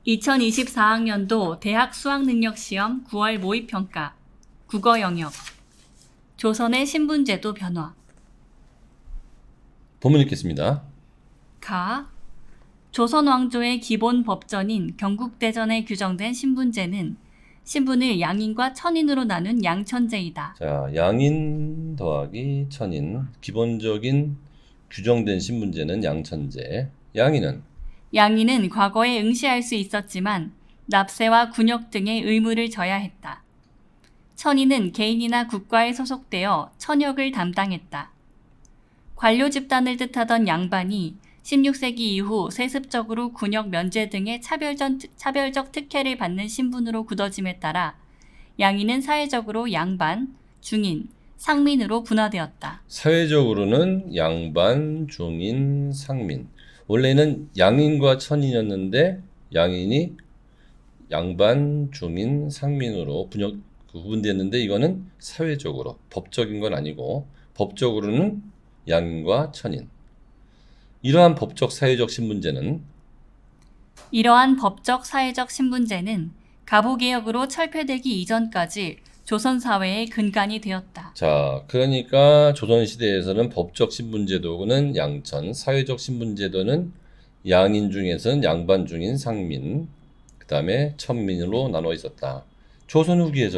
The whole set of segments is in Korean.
2024학년도 대학 수학능력시험 9월 모의평가 국어 영역 조선의 신분제도 변화 본문 읽겠습니다. 가 조선 왕조의 기본 법전인 경국대전에 규정된 신분제는 신분을 양인과 천인으로 나눈 양천제이다. 자, 양인 더하기 천인. 기본적인 규정된 신분제는 양천제. 양인은 과거에 응시할 수 있었지만 납세와 군역 등의 의무를 져야 했다. 천인은 개인이나 국가에 소속되어 천역을 담당했다. 관료 집단을 뜻하던 양반이 16세기 이후 세습적으로 군역 면제 등의 차별적 특혜를 받는 신분으로 굳어짐에 따라 양인은 사회적으로 양반, 중인, 상민으로 분화되었다. 사회적으로는 양반, 중인, 상민. 원래는 양인과 천인이었는데 양인이 양반, 중인, 상민으로 구분되었는데 이거는 사회적으로, 법적인 건 아니고 법적으로는 양인과 천인. 이러한 법적 사회적 신분제는 가부개혁으로 철폐되기 이전까지 조선 사회의 근간이 되었다. 자, 그러니까 조선시대에서는 법적 신분제도는 양천, 사회적 신분제도는 양인 중에서는 양반, 중인, 상민, 그 다음에 천민으로 나눠 있었다. 조선 후기에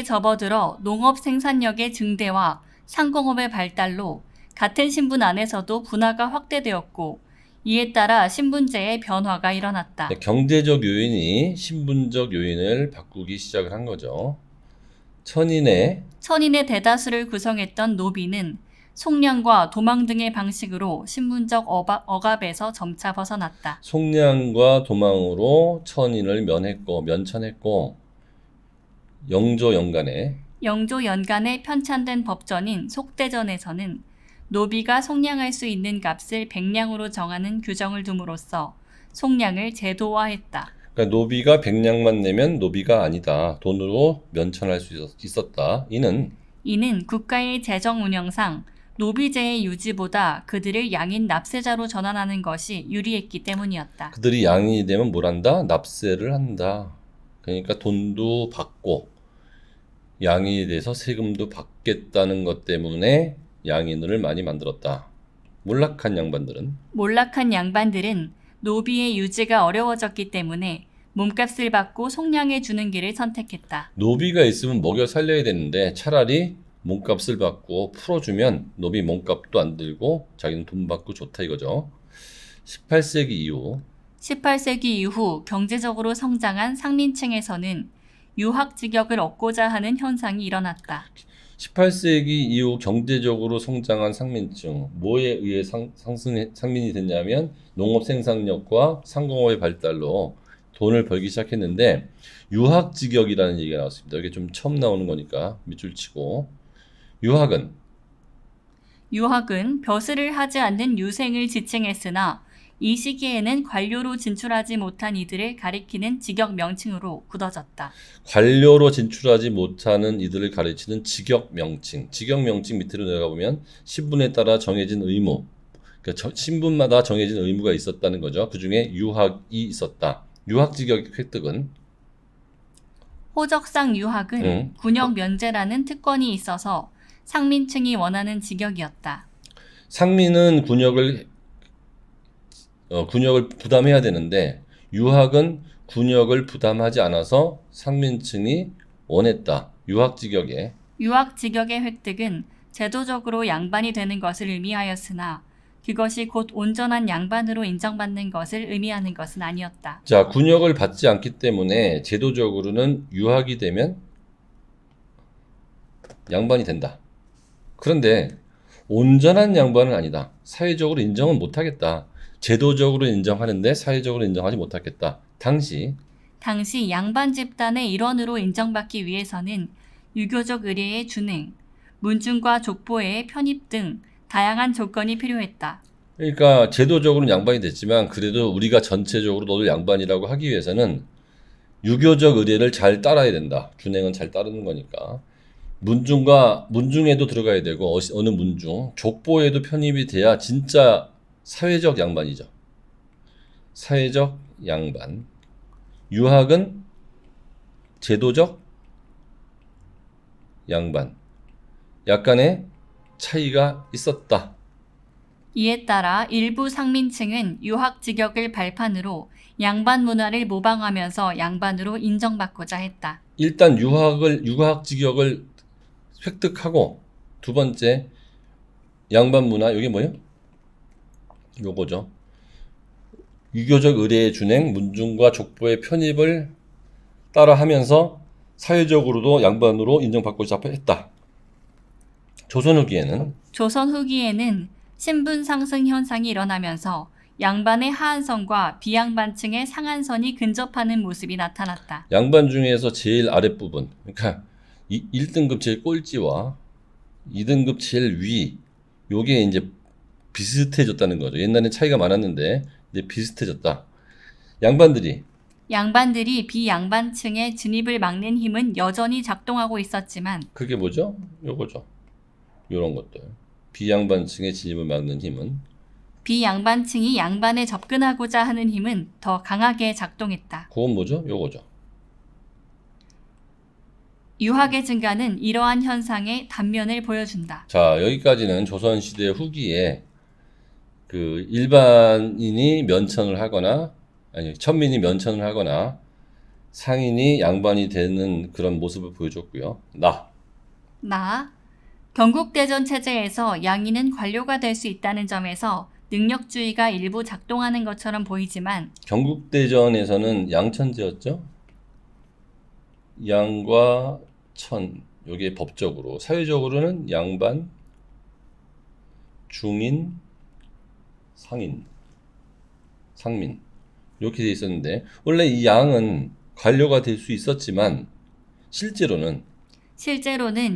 접어들어 농업 생산력의 증대와 상공업의 발달로 같은 신분 안에서도 분화가 확대되었고 이에 따라 신분제의 변화가 일어났다. 경제적 요인이 신분적 요인을 바꾸기 시작을 한 거죠. 천인의 대다수를 구성했던 노비는 속량과 도망 등의 방식으로 신분적 억압에서 점차 벗어났다. 속량과 도망으로 천인을 면천했고 영조연간에 편찬된 법전인 속대전에서는 노비가 속량할 수 있는 값을 백량으로 정하는 규정을 둠으로써 속량을 제도화했다. 그러니까 노비가 백량만 내면 노비가 아니다. 돈으로 면천할 수 있었다. 이는 국가의 재정 운영상 노비제의 유지보다 그들을 양인 납세자로 전환하는 것이 유리했기 때문이었다. 그들이 양인이 되면 뭘 한다? 납세를 한다. 그러니까 돈도 받고 양인이 돼서 세금도 받겠다는 것 때문에 양인을 많이 만들었다. 몰락한 양반들은 노비의 유지가 어려워졌기 때문에 몸값을 받고 속량해 주는 길을 선택했다. 노비가 있으면 먹여 살려야 되는데 차라리 몸값을 받고 풀어주면 노비 몸값도 안 들고 자기는 돈 받고 좋다 이거죠. 18세기 이후 경제적으로 성장한 상민층에서는 유학직역을 얻고자 하는 현상이 일어났다. 18세기 이후 경제적으로 성장한 상민층, 뭐에 의해 상민이 됐냐면 농업 생산력과 상공업의 발달로 돈을 벌기 시작했는데 유학직역이라는 얘기가 나왔습니다. 이게 좀 처음 나오는 거니까 밑줄 치고 유학은 벼슬을 하지 않는 유생을 지칭했으나 이 시기에는 관료로 진출하지 못한 이들을 가리키는 직역 명칭으로 굳어졌다. 관료로 진출하지 못하는 이들을 가리키는 직역 명칭 밑으로 내려가 보면 신분에 따라 정해진 의무, 그러니까 신분마다 정해진 의무가 있었다는 거죠. 그 중에 유학이 있었다. 유학 직역 획득은 호적상 유학은 군역 면제라는 특권이 있어서 상민층이 원하는 직역이었다. 상민은 군역을 부담해야 되는데 유학은 군역을 부담하지 않아서 상민층이 원했다. 유학 직역의 획득은 제도적으로 양반이 되는 것을 의미하였으나 그것이 곧 온전한 양반으로 인정받는 것을 의미하는 것은 아니었다. 자, 군역을 받지 않기 때문에 제도적으로는 유학이 되면 양반이 된다. 그런데 온전한 양반은 아니다. 사회적으로 인정은 못하겠다. 제도적으로 인정하는데 사회적으로 인정하지 못하겠다. 당시 양반 집단의 일원으로 인정받기 위해서는 유교적 의례의 준행, 문중과 족보의 편입 등 다양한 조건이 필요했다. 그러니까 제도적으로는 양반이 됐지만 그래도 우리가 전체적으로 너도 양반이라고 하기 위해서는 유교적 의례를 잘 따라야 된다. 준행은 잘 따르는 거니까. 문중에도 들어가야 되고 어느 문중, 족보에도 편입이 돼야 진짜 사회적 양반이죠. 사회적 양반. 유학은 제도적 양반. 약간의 차이가 있었다. 이에 따라 일부 상민층은 유학 직역을 발판으로 양반 문화를 모방하면서 양반으로 인정받고자 했다. 일단 유학 직역을 획득하고 두 번째 양반 문화 이게 뭐예요? 요거죠. 유교적 의례의 준행, 문중과 족보의 편입을 따라하면서 사회적으로도 양반으로 인정받고자 했다. 조선 후기에는 신분 상승 현상이 일어나면서 양반의 하한선과 비양반층의 상한선이 근접하는 모습이 나타났다. 양반 중에서 제일 아랫부분, 그러니까 1등급 제일 꼴찌와 2등급 제일 위, 요게 이제 비슷해졌다는 거죠. 옛날엔 차이가 많았는데 이제 비슷해졌다. 양반들이 비양반층의 진입을 막는 힘은 여전히 작동하고 있었지만 그게 뭐죠? 요거죠. 요런 것들. 비양반층의 진입을 막는 힘은 비양반층이 양반에 접근하고자 하는 힘은 더 강하게 작동했다. 그건 뭐죠? 요거죠. 유학의 증가는 이러한 현상의 단면을 보여준다. 자, 여기까지는 조선시대 후기에 그 일반인이 면천을 하거나 아니 천민이 면천을 하거나 상인이 양반이 되는 그런 모습을 보여줬고요. 경국대전 체제에서 양인은 관료가 될 수 있다는 점에서 능력주의가 일부 작동하는 것처럼 보이지만 경국대전에서는 양천제였죠. 양과 천, 요게 법적으로, 사회적으로는 양반, 중인, 상인, 상민 이렇게 돼 있었는데 원래 이 양은 관료가 될 수 있었지만 실제로는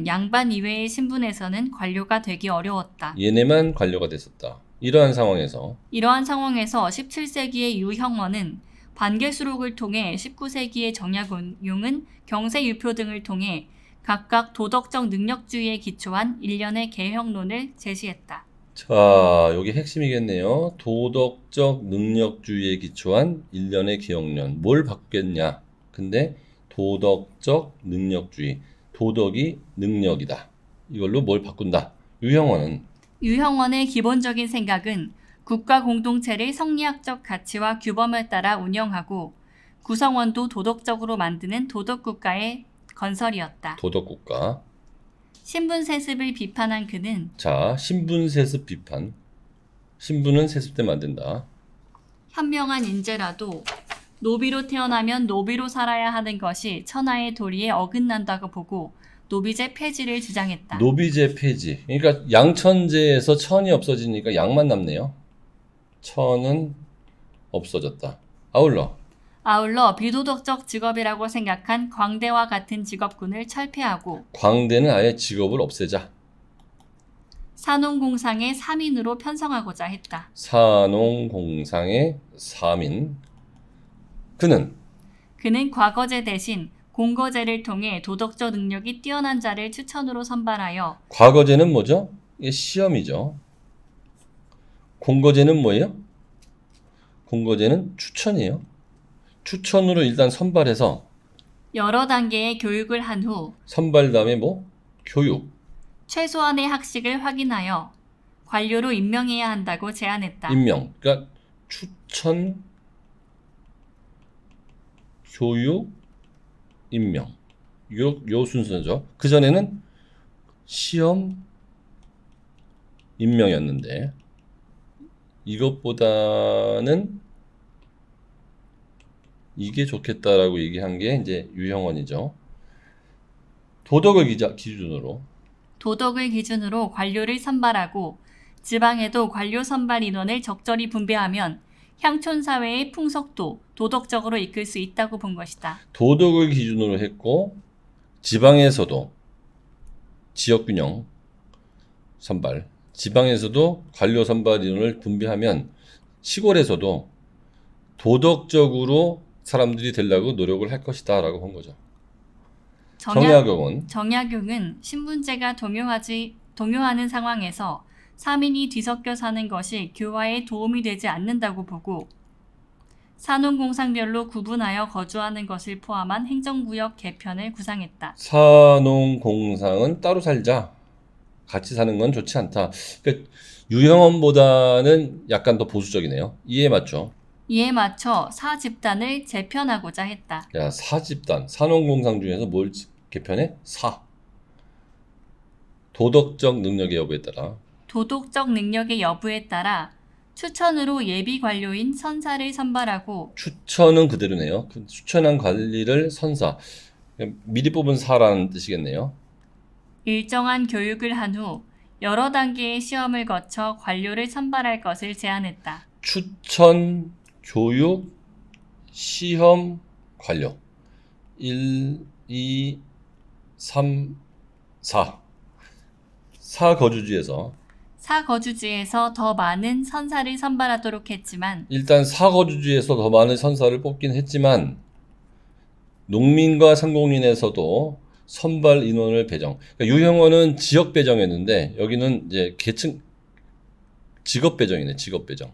양반 이외의 신분에서는 관료가 되기 어려웠다. 얘네만 관료가 됐었다. 이러한 상황에서 17세기의 유형원은 반개수록을 통해 19세기의 정약용은 경세유표 등을 통해 각각 도덕적 능력주의에 기초한 일련의 개혁론을 제시했다. 자, 여기 핵심이겠네요. 도덕적 능력주의에 기초한 일련의 개혁론. 뭘 바꾸겠냐? 근데 도덕적 능력주의. 도덕이 능력이다. 이걸로 뭘 바꾼다. 유형원의 기본적인 생각은 국가 공동체를 성리학적 가치와 규범을 따라 운영하고 구성원도 도덕적으로 만드는 도덕국가의 건설이었다. 도덕국가. 신분 세습을 비판한 그는 자, 신분 세습 비판. 신분은 세습 때 만든다. 현명한 인재라도 노비로 태어나면 노비로 살아야 하는 것이 천하의 도리에 어긋난다고 보고 노비제 폐지를 주장했다. 노비제 폐지. 그러니까 양천제에서 천이 없어지니까 양만 남네요. 천은 없어졌다. 아울러 비도덕적 직업이라고 생각한 광대와 같은 직업군을 철폐하고 광대는 아예 직업을 없애자. 산농공상의 3인으로 편성하고자 했다. 산농공상의 3인. 그는 과거제 대신 공거제를 통해 도덕적 능력이 뛰어난 자를 추천으로 선발하여 과거제는 뭐죠? 이게 시험이죠. 공거제는 뭐예요? 공거제는 추천이에요. 추천으로 일단 선발해서 여러 단계의 교육을 한 후 선발 다음에 교육. 최소한의 학식을 확인하여 관료로 임명해야 한다고 제안했다. 그러니까 추천, 교육, 임명. 요 순서죠. 그전에는 시험, 임명이었는데 이것보다는 이게 좋겠다라고 얘기한 게 이제 유형원이죠. 도덕을 기준으로 관료를 선발하고 지방에도 관료 선발 인원을 적절히 분배하면 향촌 사회의 풍속도 도덕적으로 이끌 수 있다고 본 것이다. 도덕을 기준으로 했고 지방에서도 지역균형 선발, 지방에서도 관료 선발 인원을 분배하면 시골에서도 도덕적으로 사람들이 되려고 노력을 할 것이다 라고 본 거죠. 정약용은 신분제가 동요하는 상황에서 3인이 뒤섞여 사는 것이 교화에 도움이 되지 않는다고 보고 산업공상별로 구분하여 거주하는 것을 포함한 행정구역 개편을 구상했다. 산농공상은 따로 살자. 같이 사는 건 좋지 않다. 그러니까 유형원보다는 약간 더 보수적이네요. 이해 맞죠? 이에 맞춰 사집단을 재편하고자 했다. 야, 사집단. 산업공상 중에서 뭘 개편해? 사. 도덕적 능력의 여부에 따라. 도덕적 능력의 여부에 따라 추천으로 예비 관료인 선사를 선발하고 추천은 그대로네요. 그 추천한 관리를 선사. 미리 뽑은 사라는 뜻이겠네요. 일정한 교육을 한 후 여러 단계의 시험을 거쳐 관료를 선발할 것을 제안했다. 추천, 교육, 시험, 관료. 1, 2, 3, 4. 사거주지에서 사거주지에서 더 많은 선사를 선발하도록 했지만 일단 사거주지에서 더 많은 선사를 뽑긴 했지만 농민과 상공인에서도 선발 인원을 배정. 그러니까 유형원은 지역 배정했는데 여기는 이제 계층 직업 배정이네. 직업 배정.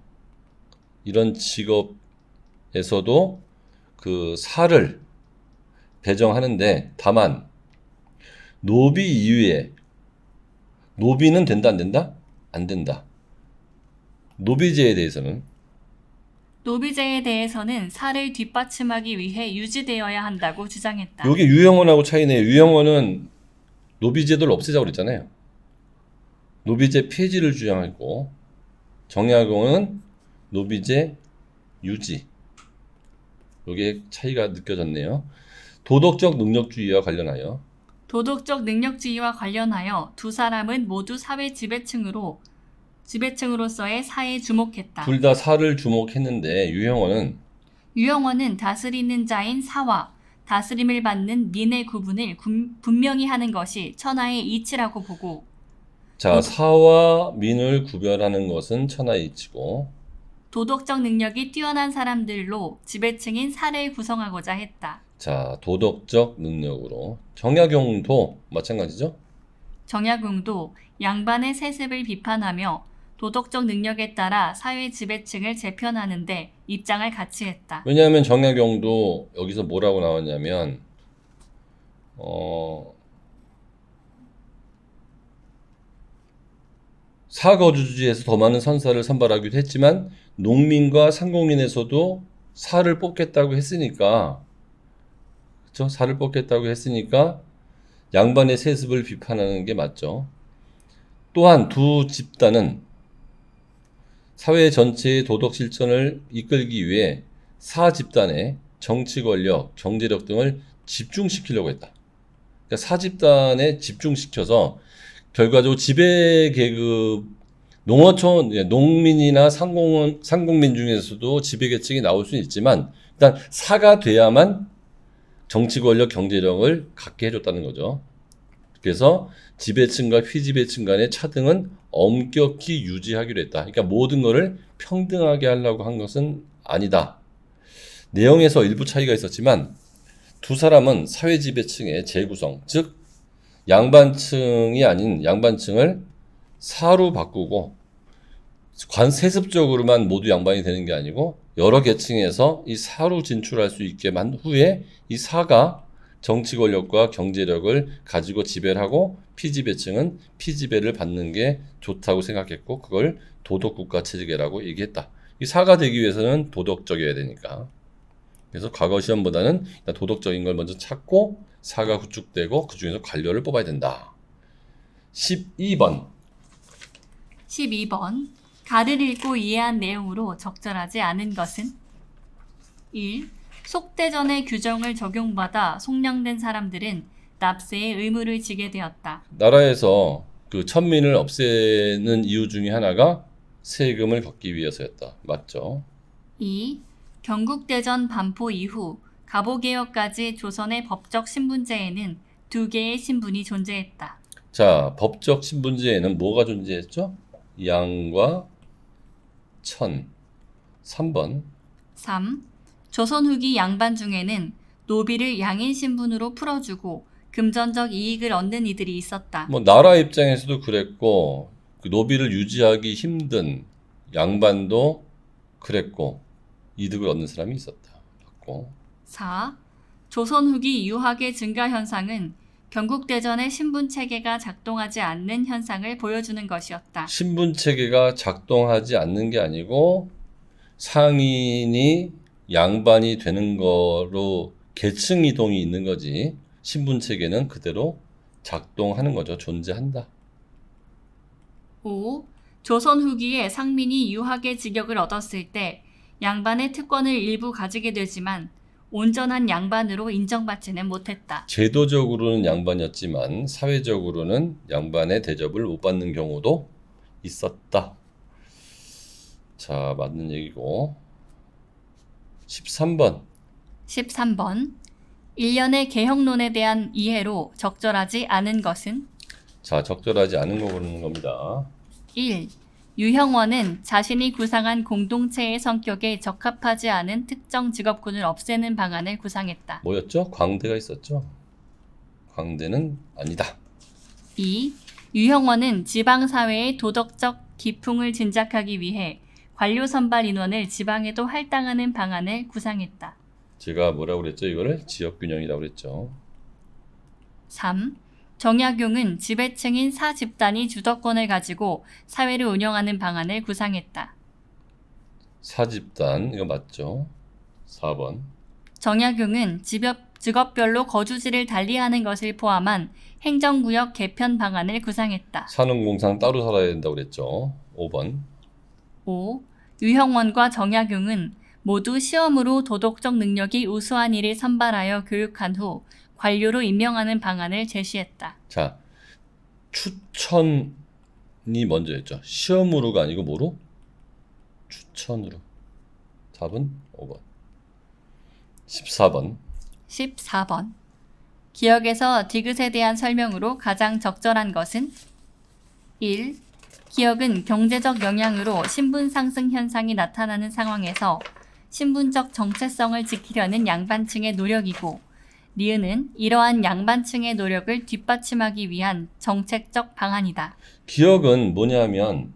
이런 직업에서도 그 사를 배정하는데 다만 노비 이후에 노비는 된다 안 된다? 안 된다. 노비제에 대해서는 노비제에 대해서는 사를 뒷받침하기 위해 유지되어야 한다고 주장했다. 이게 유형원하고 차이네요. 유형원은 노비제도를 없애자고 그랬잖아요. 노비제 폐지를 주장했고 정약용은 노비제 유지. 이게 차이가 느껴졌네요. 도덕적 능력주의와 관련하여 도덕적 능력주의와 관련하여 두 사람은 모두 사회 지배층으로서의 사에 주목했다. 둘 다 사를 주목했는데 유형원은 다스리는 자인 사와 다스림을 받는 민의 구분을 분명히 하는 것이 천하의 이치라고 보고 자, 사와 민을 구별하는 것은 천하의 이치고 도덕적 능력이 뛰어난 사람들로 지배층인 사를 구성하고자 했다. 자, 도덕적 능력으로 정약용도 마찬가지죠? 정약용도 양반의 세습을 비판하며 도덕적 능력에 따라 사회 지배층을 재편하는 데 입장을 같이 했다. 왜냐하면 정약용도 여기서 뭐라고 나왔냐면 사거주지에서 더 많은 선사를 선발하기도 했지만 농민과 상공인에서도 사를 뽑겠다고 했으니까 그렇죠? 사를 뽑겠다고 했으니까 양반의 세습을 비판하는 게 맞죠. 또한 두 집단은 사회 전체의 도덕 실천을 이끌기 위해 사 집단의 정치 권력, 경제력 등을 집중시키려고 했다. 그러니까 사 집단에 집중시켜서 결과적으로 지배 계급 농어촌 농민이나 상공민 중에서도 지배 계층이 나올 수는 있지만 일단 사가 돼야만 정치 권력, 경제력을 갖게 해줬다는 거죠. 그래서 지배층과 피지배층 간의 차등은 엄격히 유지하기로 했다. 그러니까 모든 것을 평등하게 하려고 한 것은 아니다. 내용에서 일부 차이가 있었지만 두 사람은 사회 지배층의 재구성, 즉 양반층이 아닌 양반층을 사로 바꾸고 관세습적으로만 모두 양반이 되는 게 아니고 여러 계층에서 이 사로 진출할 수 있게 한 후에 이 사가 정치 권력과 경제력을 가지고 지배를 하고 피지배층은 피지배를 받는 게 좋다고 생각했고 그걸 도덕국가 체제라고 얘기했다. 이 사가 되기 위해서는 도덕적이어야 되니까. 그래서 과거 시험보다는 도덕적인 걸 먼저 찾고 사가 구축되고 그 중에서 관료를 뽑아야 된다. 12번. 가를 읽고 이해한 내용으로 적절하지 않은 것은 1. 속대전의 규정을 적용받아 속량된 사람들은 납세의 의무를 지게 되었다. 나라에서 그 천민을 없애는 이유 중에 하나가 세금을 걷기 위해서였다. 맞죠? 2. 경국대전 반포 이후 갑오개혁까지 조선의 법적 신분제에는 두 개의 신분이 존재했다. 자, 법적 신분제에는 뭐가 존재했죠? 양과 천. 3번. 3. 조선 후기 양반 중에는 노비를 양인 신분으로 풀어주고 금전적 이익을 얻는 이들이 있었다. 뭐 나라 입장에서도 그랬고 그 노비를 유지하기 힘든 양반도 그랬고 이득을 얻는 사람이 있었다. 맞고. 4. 조선 후기 유학의 증가 현상은 경국대전의 신분체계가 작동하지 않는 현상을 보여주는 것이었다. 신분체계가 작동하지 않는 게 아니고 상인이 양반이 되는 거로 계층 이동이 있는 거지. 신분체계는 그대로 작동하는 거죠. 존재한다. 5. 조선 후기에 상민이 유학의 직역을 얻었을 때 양반의 특권을 일부 가지게 되지만 온전한 양반으로 인정받지는 못했다. 제도적으로는 양반이었지만 사회적으로는 양반의 대접을 못 받는 경우도 있었다. 자, 맞는 얘기고. 13번. 13번. 일련의 개혁론에 대한 이해로 적절하지 않은 것은? 자, 적절하지 않은 거 고르는 겁니다. 1. 유형원은 자신이 구상한 공동체의 성격에 적합하지 않은 특정 직업군을 없애는 방안을 구상했다. 뭐였죠? 광대가 있었죠? 광대는 아니다. 2. 유형원은 지방사회의 도덕적 기풍을 진작하기 위해 관료 선발 인원을 지방에도 할당하는 방안을 구상했다. 제가 뭐라고 그랬죠? 이거를 지역균형이라고 그랬죠. 3. 정약용은 지배층인 사 집단이 주도권을 가지고 사회를 운영하는 방안을 구상했다. 사집단, 이거 맞죠? 4번. 정약용은 직업별로 거주지를 달리하는 것을 포함한 행정구역 개편 방안을 구상했다. 사는 공상 따로 살아야 된다고 그랬죠. 5번. 5. 유형원과 정약용은 모두 시험으로 도덕적 능력이 우수한 이를 선발하여 교육한 후 관료로 임명하는 방안을 제시했다. 자, 추천이 먼저였죠. 시험으로가 아니고 뭐로? 추천으로. 답은 5번. 14번. 14번. 기역에서 디귿에 대한 설명으로 가장 적절한 것은? 1. 기역은 경제적 영향으로 신분 상승 현상이 나타나는 상황에서 신분적 정체성을 지키려는 양반층의 노력이고, 니은은 이러한 양반층의 노력을 뒷받침하기 위한 정책적 방안이다. 기역은 뭐냐면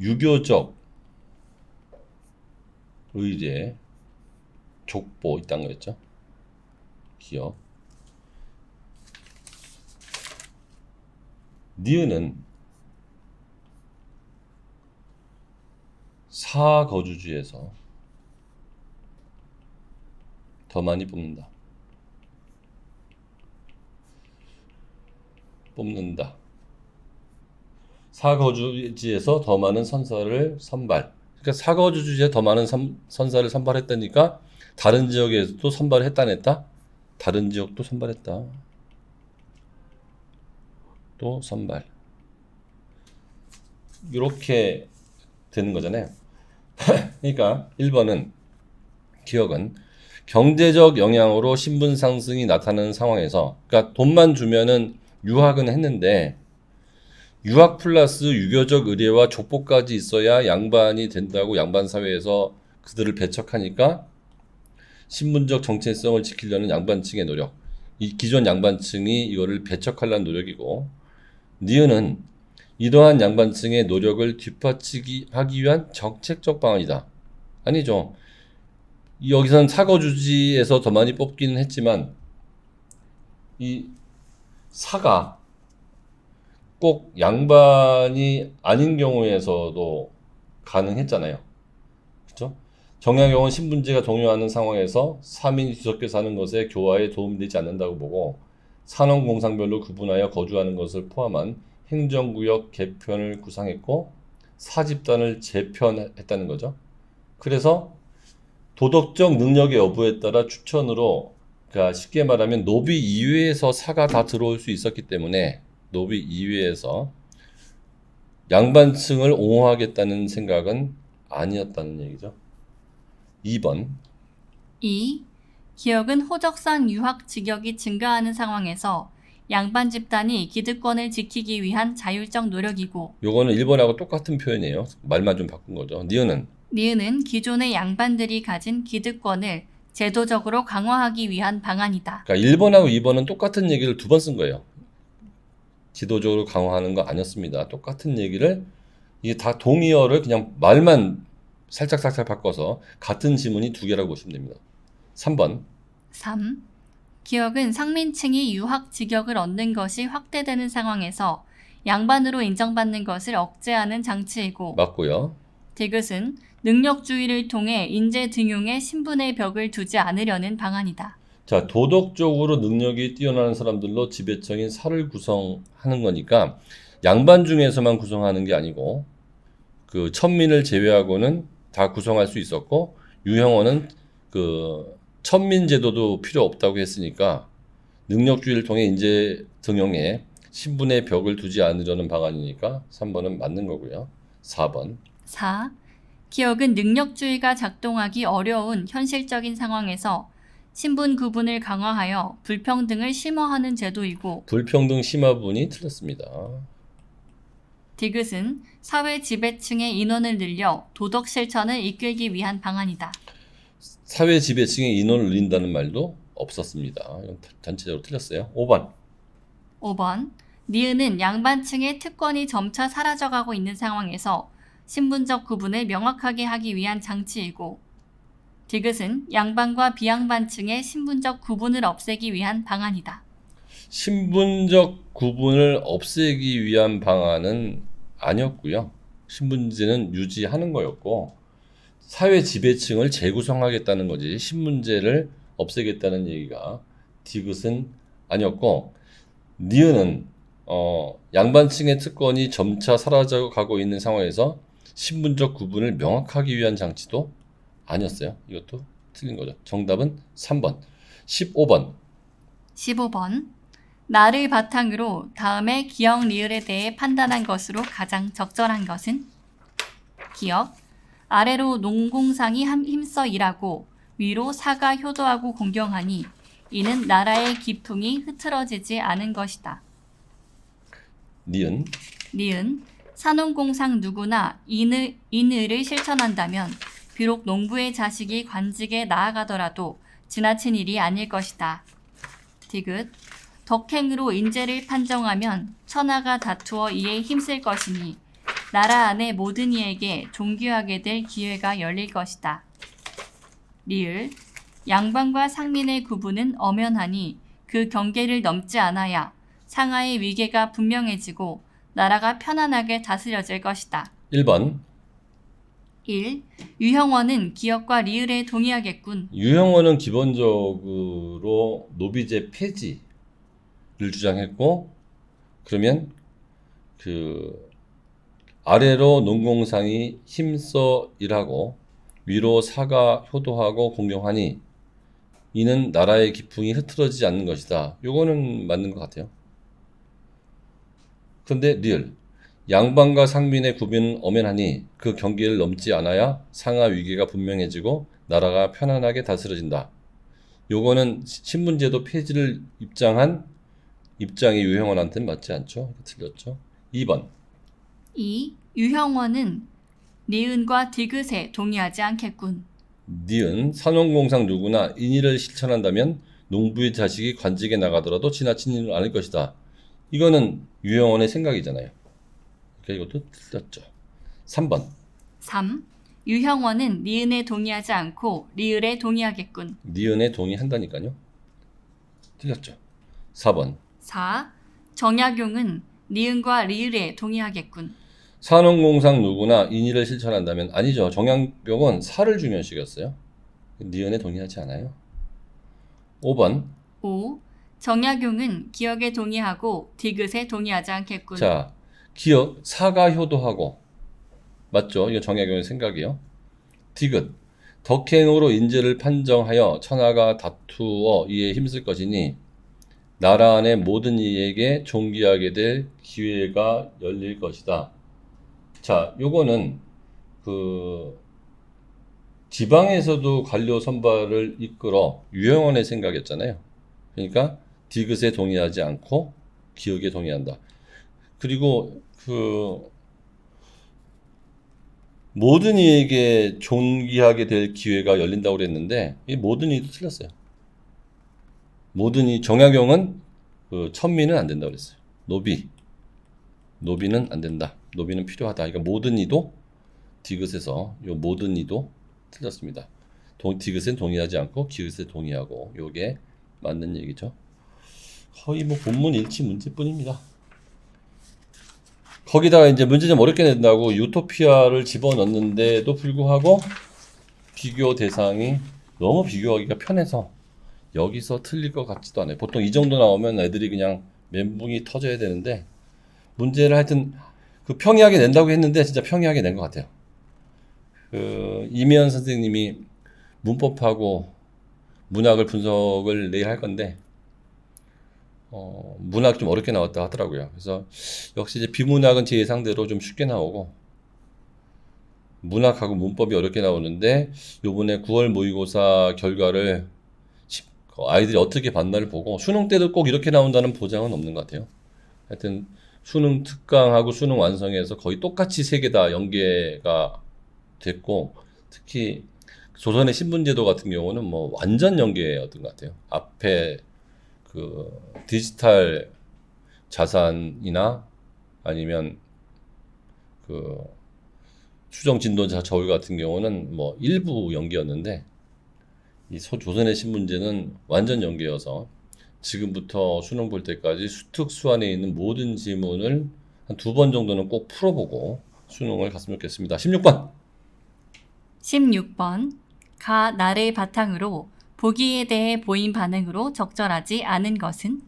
유교적 의례, 족보 있다는 거였죠. 기역. 니은은 사거주지에서 더 많이 뽑는다. 사거주지에서 더 많은 선사를 선발. 그러니까 사거주지에 더 많은 선사를 선발했다니까 다른 지역에서도 선발했다. 다른 지역도 선발했다. 또 선발. 이렇게 되는 거잖아요. 그러니까 1번은 기역은 경제적 영향으로 신분 상승이 나타나는 상황에서, 그러니까 돈만 주면은 유학은 했는데 유학 플러스 유교적 의례와 족보까지 있어야 양반이 된다고 양반 사회에서 그들을 배척하니까 신분적 정체성을 지키려는 양반층의 노력, 이 기존 양반층이 이거를 배척하려는 노력이고, 니은은 이러한 양반층의 노력을 뒷받치기 위한 정책적 방안이다. 아니죠. 여기서는 사거주지에서 더 많이 뽑기는 했지만 이 사가 꼭 양반이 아닌 경우에서도 가능했잖아요. 그렇죠? 정약용은 신분제가 동요하는 상황에서 사민이 뒤섞여 사는 것에 교화에 도움이 되지 않는다고 보고 산업공상별로 구분하여 거주하는 것을 포함한 행정구역 개편을 구상했고 사집단을 재편했다는 거죠. 그래서 도덕적 능력의 여부에 따라 추천으로, 그러니까 쉽게 말하면 노비 이외에서 사가 다 들어올 수 있었기 때문에 노비 이외에서 양반층을 옹호하겠다는 생각은 아니었다는 얘기죠. 2번. 2. 기역은 호적상 유학 직역이 증가하는 상황에서 양반 집단이 기득권을 지키기 위한 자율적 노력이고, 요거는 1번하고 똑같은 표현이에요. 말만 좀 바꾼 거죠. 니은은 기존의 양반들이 가진 기득권을 제도적으로 강화하기 위한 방안이다. 그러니까 1번하고 2번은 똑같은 얘기를 2번 쓴 거예요. 지도적으로 강화하는 거 아니었습니다. 똑같은 얘기를, 이게 다 동의어를 그냥 말만 살짝 바꿔서 같은 지문이 두 개라고 보시면 됩니다. 3번. 3. 기역은 상민층이 유학 직역을 얻는 것이 확대되는 상황에서 양반으로 인정받는 것을 억제하는 장치이고 맞고요. 디귿은 능력주의를 통해 인재 등용에 신분의 벽을 두지 않으려는 방안이다. 자, 도덕적으로 능력이 뛰어나는 사람들로 지배청인 사를 구성하는 거니까 양반 중에서만 구성하는 게 아니고 그 천민을 제외하고는 다 구성할 수 있었고 유형원은 그 천민 제도도 필요 없다고 했으니까 능력주의를 통해 인재 등용에 신분의 벽을 두지 않으려는 방안이니까 3번은 맞는 거고요. 4번. 4. 기역은 능력주의가 작동하기 어려운 현실적인 상황에서 신분 구분을 강화하여 불평등을 심화하는 제도이고 불평등 심화분이 틀렸습니다. 디귿은 사회 지배층의 인원을 늘려 도덕 실천을 이끌기 위한 방안이다. 사회 지배층의 인원을 늘린다는 말도 없었습니다. 이건 전체적으로 틀렸어요. 5번. 5번. 니은은 양반층의 특권이 점차 사라져가고 있는 상황에서 신분적 구분을 명확하게 하기 위한 장치이고 디귿은 양반과 비양반층의 신분적 구분을 없애기 위한 방안이다. 신분적 구분을 없애기 위한 방안은 아니었고요. 신분제는 유지하는 거였고 사회 지배층을 재구성하겠다는 거지 신분제를 없애겠다는 얘기가 디귿은 아니었고 니은은 양반층의 특권이 점차 사라져가고 있는 상황에서 신분적 구분을 명확하기 위한 장치도 아니었어요. 이것도 틀린 거죠. 정답은 3번. 15번. 15번. 나를 바탕으로 다음에 기역 리을에 대해 판단한 것으로 가장 적절한 것은 기역. 아래로 농공상이 힘써 일하고 위로 사가 효도하고 공경하니 이는 나라의 기풍이 흐트러지지 않은 것이다. 니은. 니은. 산업공상 누구나 인의를 실천한다면 비록 농부의 자식이 관직에 나아가더라도 지나친 일이 아닐 것이다. 디귿. 덕행으로 인재를 판정하면 천하가 다투어 이에 힘쓸 것이니 나라 안의 모든 이에게 존귀하게 될 기회가 열릴 것이다. 리을. 양반과 상민의 구분은 엄연하니 그 경계를 넘지 않아야 상하의 위계가 분명해지고 나라가 편안하게 다스려질 것이다. 1번. 1. 유형원은 기역과 리을에 동의하겠군. 유형원은 기본적으로 노비제 폐지를 주장했고 그러면 그 아래로 농공상이 힘써 일하고 위로 사가 효도하고 공경하니 이는 나라의 기풍이 흐트러지지 않는 것이다. 요거는 맞는 것 같아요. 그런데 리을. 양반과 상민의 구분은 엄연하니 그 경계를 넘지 않아야 상하 위계가 분명해지고 나라가 편안하게 다스려진다. 요거는 신분제도 폐지를 입장이 유형원한테는 맞지 않죠? 틀렸죠? 2번. 2. 유형원은 니은과 디귿에 동의하지 않겠군. 니은. 산업공상 누구나 인의를 실천한다면 농부의 자식이 관직에 나가더라도 지나친 일은 아닐 것이다. 이거는 유형원의 생각이잖아요. 그러니까 이것도 틀렸죠. 3번. 3. 유형원은 니은에 동의하지 않고 리을에 동의하겠군. 니은에 동의한다니까요. 틀렸죠. 4번. 4. 정약용은 니은과 리을에 동의하겠군. 산업공상 누구나 인의를 실천한다면 아니죠. 정약용은 사를 중요시켰어요. 니은에 동의하지 않아요. 5번. 5. 정약용은 기역에 동의하고 디귿에 동의하지 않겠군. 자, 기역 사가 효도하고 맞죠? 이거 정약용의 생각이요. 디귿. 덕행으로 인재를 판정하여 천하가 다투어 이에 힘쓸 것이니 나라 안의 모든 이에게 존귀하게 될 기회가 열릴 것이다. 자, 요거는 그 지방에서도 관료 선발을 이끌어 유형원의 생각이었잖아요. 그러니까 디귿에 동의하지 않고 기역에 동의한다. 그리고 그 모든 이에게 존귀하게 될 기회가 열린다고 그랬는데 이 모든 이도 틀렸어요. 모든 이 정약용은 그 천민은 안 된다고 그랬어요. 노비는 안 된다. 노비는 필요하다. 그러니까 모든 이도 디귿에서 요 모든 이도 틀렸습니다. 디귿은 동의하지 않고 기귿에 동의하고 요게 맞는 얘기죠. 거의 뭐 본문 일치 문제뿐입니다. 거기다가 이제 문제 좀 어렵게 낸다고 유토피아를 집어넣는데도 불구하고 비교 대상이 너무 비교하기가 편해서 여기서 틀릴 것 같지도 않아요. 보통 이 정도 나오면 애들이 그냥 멘붕이 터져야 되는데 문제를 하여튼 그 평이하게 낸다고 했는데 진짜 평이하게 낸 것 같아요. 그 이미연 선생님이 문법하고 문학을 분석을 내일 할 건데 문학 좀 어렵게 나왔다 하더라고요. 그래서 역시 이제 비문학은 제 예상대로 좀 쉽게 나오고 문학하고 문법이 어렵게 나오는데 요번에 9월 모의고사 결과를 아이들이 어떻게 봤나를 보고 수능 때도 꼭 이렇게 나온다는 보장은 없는 것 같아요. 하여튼 수능 특강하고 수능 완성에서 거의 똑같이 세 개 다 연계가 됐고 특히 조선의 신분제도 같은 경우는 뭐 완전 연계였던 것 같아요. 앞에 그 디지털 자산이나 아니면 그 수정 진도자 저울 같은 경우는 뭐 일부 연계였는데 이 조선의 신문제는 완전 연계여서 지금부터 수능 볼 때까지 수특 수안에 있는 모든 지문을 한 2번 정도는 꼭 풀어보고 수능을 갔으면 좋겠습니다. 16번. 16번. 가 나를 바탕으로 보기에 대해 보인 반응으로 적절하지 않은 것은?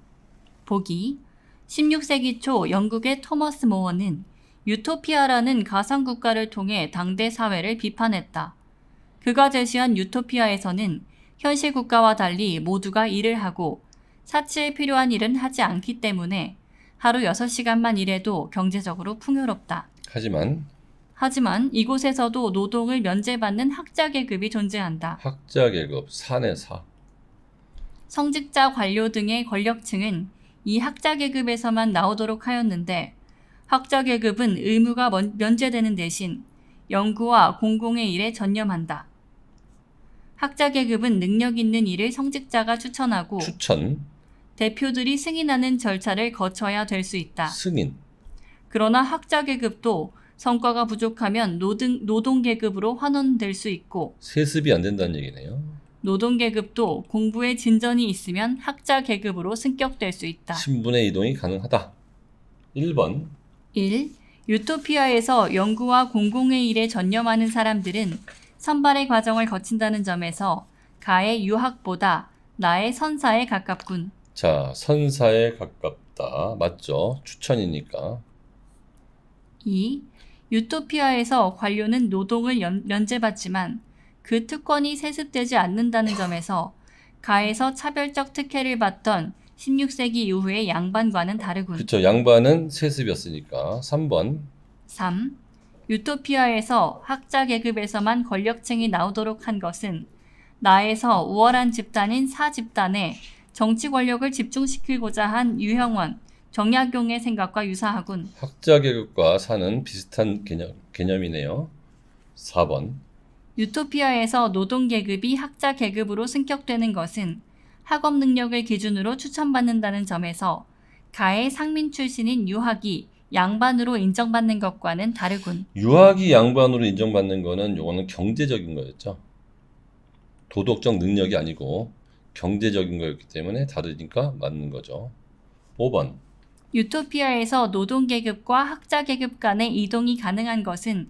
보기. 16세기 초 영국의 토머스 모어는 유토피아라는 가상국가를 통해 당대 사회를 비판했다. 그가 제시한 유토피아에서는 현실 국가와 달리 모두가 일을 하고 사치에 필요한 일은 하지 않기 때문에 하루 6시간만 일해도 경제적으로 풍요롭다. 하지만 이곳에서도 노동을 면제받는 학자 계급이 존재한다. 학자 계급, 사내 사. 성직자 관료 등의 권력층은 이 학자 계급에서만 나오도록 하였는데 학자 계급은 의무가 면제되는 대신 연구와 공공의 일에 전념한다. 학자 계급은 능력 있는 일을 성직자가 추천하고 대표들이 승인하는 절차를 거쳐야 될 수 있다. 승인. 그러나 학자 계급도 성과가 부족하면 노동 계급으로 환원될 수 있고 세습이 안 된다는 얘기네요. 노동 계급도 공부에 진전이 있으면 학자 계급으로 승격될 수 있다. 신분의 이동이 가능하다. 1번. 1. 유토피아에서 연구와 공공의 일에 전념하는 사람들은 선발의 과정을 거친다는 점에서 가의 유학보다 나의 선사에 가깝군. 자, 선사에 가깝다. 맞죠? 추천이니까. 2. 유토피아에서 관료는 노동을 면제받지만 그 특권이 세습되지 않는다는 점에서 가에서 차별적 특혜를 받던 16세기 이후의 양반과는 다르군. 그렇죠. 양반은 세습이었으니까. 3번. 3. 유토피아에서 학자 계급에서만 권력층이 나오도록 한 것은 나에서 우월한 집단인 사집단에 정치 권력을 집중시키고자 한 유형원, 정약용의 생각과 유사하군. 학자 계급과 사는 비슷한 개념이네요. 4번. 유토피아에서 노동 계급이 학자 계급으로 승격되는 것은 학업 능력을 기준으로 추천받는다는 점에서 가의 상민 출신인 유학이 양반으로 인정받는 것과는 다르군. 유학이 양반으로 인정받는 거는 요거는 경제적인 거였죠. 도덕적 능력이 아니고 경제적인 거였기 때문에 다르니까 맞는 거죠. 5번. 유토피아에서 노동 계급과 학자 계급 간의 이동이 가능한 것은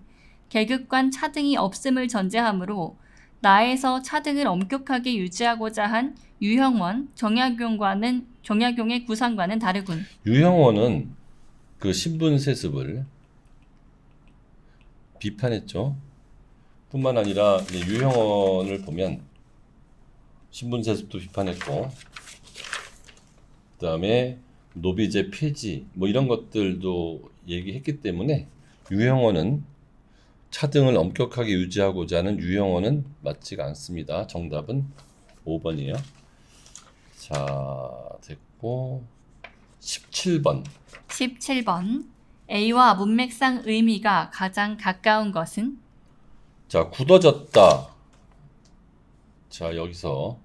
계급 간 차등이 없음을 전제하므로 나에서 차등을 엄격하게 유지하고자 한 유형원, 정약용의 구상과는 다르군. 유형원은 그 신분 세습을 비판했죠. 뿐만 아니라 유형원을 보면 신분 세습도 비판했고 그다음에 노비제 폐지 뭐 이런 것들도 얘기했기 때문에 유형원은 차등을 엄격하게 유지하고자 하는 유형원은 맞지가 않습니다. 정답은 5번이에요. 자, 됐고 17번. 17번. A와 문맥상 의미가 가장 가까운 것은? 자, 굳어졌다. 자, 여기서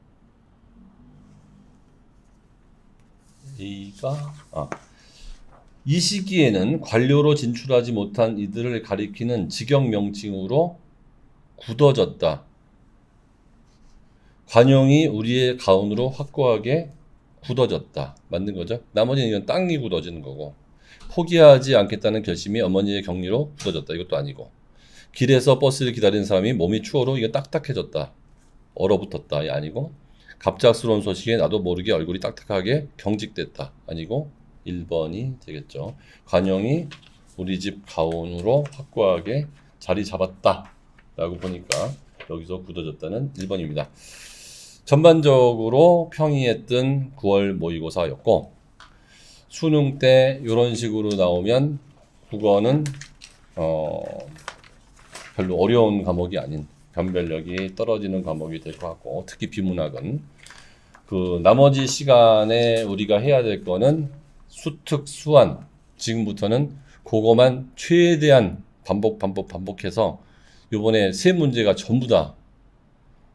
A가 이 시기에는 관료로 진출하지 못한 이들을 가리키는 직역 명칭으로 굳어졌다. 관용이 우리의 가운으로 확고하게 굳어졌다. 맞는 거죠? 나머지는 이건 땅이 굳어지는 거고, 포기하지 않겠다는 결심이 어머니의 격리로 굳어졌다. 이것도 아니고, 길에서 버스를 기다리는 사람이 몸이 추워로 이게 딱딱해졌다. 얼어붙었다. 이 아니고, 갑작스러운 소식에 나도 모르게 얼굴이 딱딱하게 경직됐다. 아니고 1번이 되겠죠. 관용이 우리 집 가온으로 확고하게 자리 잡았다. 라고 보니까 여기서 굳어졌다는 1번입니다. 전반적으로 평이했던 9월 모의고사였고, 수능 때 이런 식으로 나오면 국어는 별로 어려운 과목이 아닌 변별력이 떨어지는 과목이 될 것 같고, 특히 비문학은 그 나머지 시간에 우리가 해야 될 거는 수특 수완, 지금부터는 그거만 최대한 반복해서 이번에 세 문제가 전부 다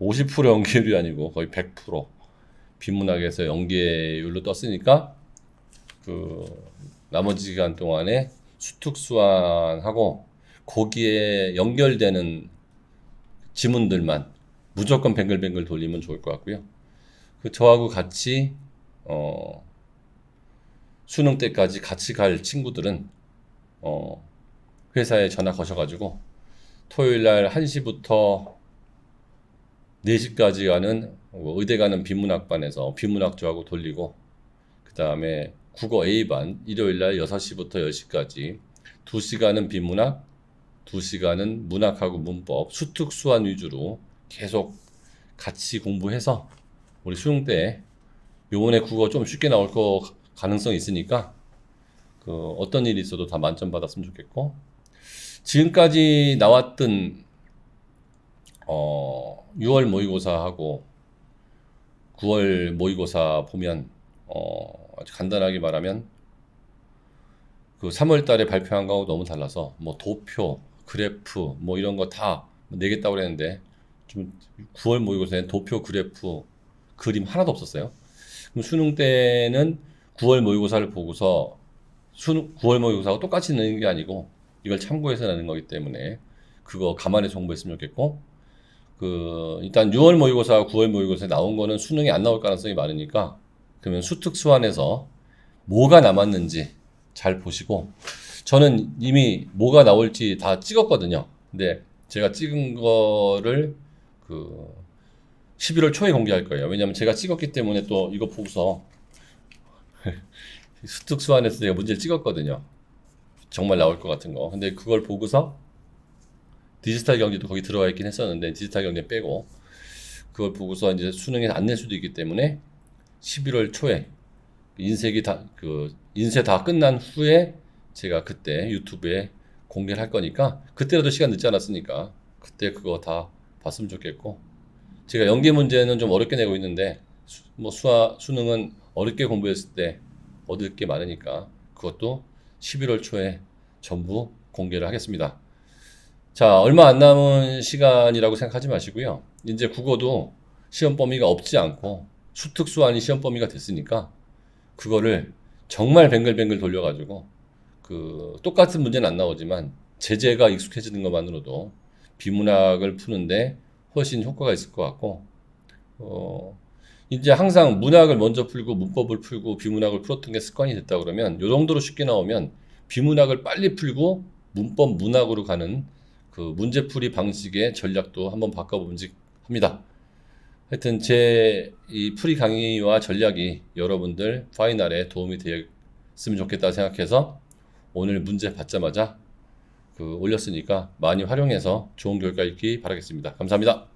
50% 연계율이 아니고 거의 100% 비문학에서 연계율로 떴으니까 그 나머지 시간 동안에 수특 수완하고 거기에 연결되는 지문들만 무조건 뱅글뱅글 돌리면 좋을 것 같고요. 그 저하고 같이 수능 때까지 같이 갈 친구들은 회사에 전화 거셔가지고 토요일 날 1시부터 4시까지 가는 의대 가는 비문학반에서 비문학 저하고 돌리고, 그 다음에 국어 A반 일요일 날 6시부터 10시까지 2시간은 비문학, 2시간은 문학하고 문법, 수특 수완 위주로 계속 같이 공부해서 우리 수능 때 요번에 국어 좀 쉽게 나올 거 가능성이 있으니까 그 어떤 일이 있어도 다 만점 받았으면 좋겠고, 지금까지 나왔던 6월 모의고사하고 9월 모의고사 보면 아주 간단하게 말하면 그 3월 달에 발표한 거하고 너무 달라서 뭐 도표, 그래프 뭐 이런 거 다 내겠다고 그랬는데 좀 9월 모의고사에는 도표, 그래프, 그림 하나도 없었어요. 그럼 수능 때는 9월 모의고사를 보고서 9월 모의고사하고 똑같이 내는 게 아니고 이걸 참고해서 내는 거기 때문에 그거 감안해서 공부했으면 좋겠고, 그 일단 6월 모의고사와 9월 모의고사에 나온 거는 수능에 안 나올 가능성이 많으니까 그러면 수특 수완에서 뭐가 남았는지 잘 보시고, 저는 이미 뭐가 나올지 다 찍었거든요. 근데 제가 찍은 거를 그 11월 초에 공개할 거예요. 왜냐면 제가 찍었기 때문에 또 이거 보고서 수특 수완에서 제가 문제를 찍었거든요. 정말 나올 것 같은 거. 근데 그걸 보고서 디지털 경제도 거기 들어가 있긴 했었는데 디지털 경제 빼고 그걸 보고서 이제 수능에 안 낼 수도 있기 때문에 11월 초에 인쇄 다 끝난 후에 제가 그때 유튜브에 공개를 할 거니까, 그때라도 시간 늦지 않았으니까 그때 그거 다 봤으면 좋겠고, 제가 연계 문제는 좀 어렵게 내고 있는데 수능은 어렵게 공부했을 때 얻을 게 많으니까 그것도 11월 초에 전부 공개를 하겠습니다. 자, 얼마 안 남은 시간이라고 생각하지 마시고요. 이제 국어도 시험 범위가 없지 않고 수특 수완이 시험 범위가 됐으니까 그거를 정말 뱅글뱅글 돌려가지고 그 똑같은 문제는 안 나오지만 제재가 익숙해지는 것만으로도 비문학을 푸는데 훨씬 효과가 있을 것 같고, 이제 항상 문학을 먼저 풀고 문법을 풀고 비문학을 풀었던 게 습관이 됐다 그러면 요 정도로 쉽게 나오면 비문학을 빨리 풀고 문법 문학으로 가는 그 문제풀이 방식의 전략도 한번 바꿔보지 합니다. 하여튼 제 이 풀이 강의와 전략이 여러분들 파이널에 도움이 되었으면 좋겠다 생각해서 오늘 문제 받자마자 올렸으니까 많이 활용해서 좋은 결과 있기 바라겠습니다. 감사합니다.